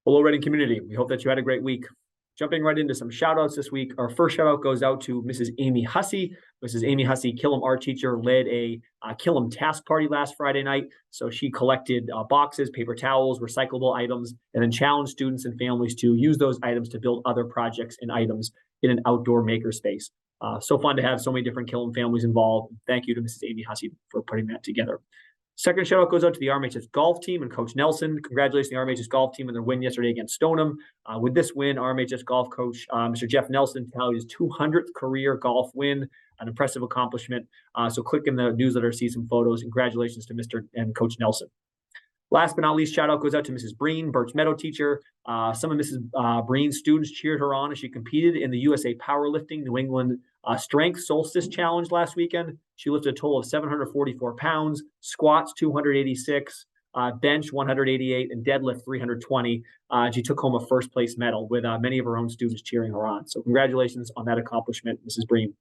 Hello, Reading community. We hope that you had a great week. Jumping right into some shout outs this week. Our first shout out goes out to Mrs. Amy Hussey. Mrs. Amy Hussey, Killam art teacher, led a Killam task party last Friday night. So she collected boxes, paper towels, recyclable items, and then challenged students and families to use those items to build other projects and items in an outdoor makerspace. So fun to have so many different Killam families involved. Thank you to Mrs. Amy Hussey for putting that together. Second shout out goes out to the RMHS golf team and Coach Nelson. Congratulations to the RMHS golf team on their win yesterday against Stoneham. With this win, RMHS golf coach, Mr. Jeff Nelson, tallied his 200th career golf win, an impressive accomplishment. So click in the newsletter to see some photos. Congratulations to Mr. and Coach Nelson. Last but not least, shout out goes out to Mrs. Breen, Birch Meadow teacher. Some of Mrs. Breen's students cheered her on as she competed in the USA Powerlifting New England Strength Solstice Challenge last weekend. She lifted a total of 744 pounds, squats 286, bench 188, and deadlift 320. She took home a first place medal with many of her own students cheering her on. So congratulations on that accomplishment, Mrs. Breen.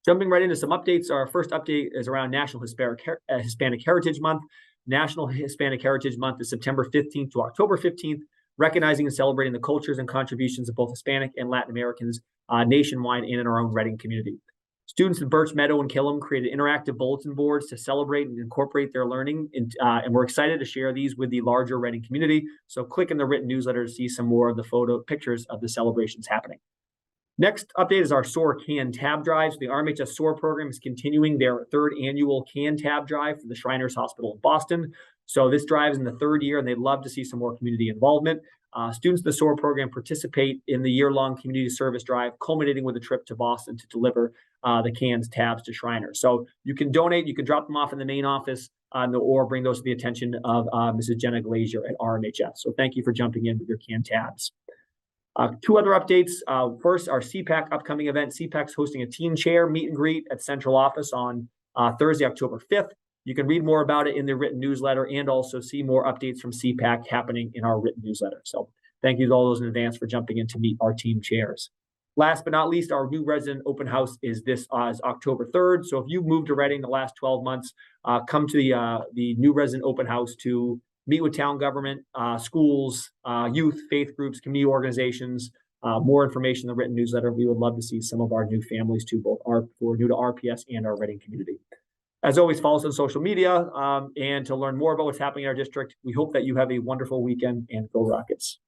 Jumping right into some updates. Our first update is around National Hispanic Heritage Month. National Hispanic Heritage Month is September 15th to October 15th, recognizing and celebrating the cultures and contributions of both Hispanic and Latin Americans nationwide and in our own Reading community. Students in Birch Meadow and Killam created interactive bulletin boards to celebrate and incorporate their learning, and we're excited to share these with the larger Reading community. So click in the written newsletter to see some more of the pictures of the celebrations happening. Next update is our SOAR Can Tab Drive. So the RMHS SOAR program is continuing their third annual Can Tab Drive for the Shriners Hospital in Boston. So this drive is in the third year, and they'd love to see some more community involvement. Students in the SOAR program participate in the year-long community service drive, culminating with a trip to Boston to deliver the cans tabs to Shriners. So you can donate, you can drop them off in the main office, or bring those to the attention of Mrs. Jenna Glazier at RMHS. So thank you for jumping in with your can tabs. Two other updates. First, our CPAC upcoming event. CPAC's hosting a team chair meet and greet at Central Office on Thursday, October 5th. You can read more about it in the written newsletter and also see more updates from CPAC happening in our written newsletter. So thank you to all those in advance for jumping in to meet our team chairs. Last but not least, our new resident open house is October 3rd. So if you've moved to Reading the last 12 months, come to the new resident open house to meet with town government, schools, youth, faith groups, community organizations. More information in the written newsletter. We would love to see some of our new families too, both who are new to RPS and our Reading community. As always, follow us on social media and to learn more about what's happening in our district. We hope that you have a wonderful weekend and go Rockets.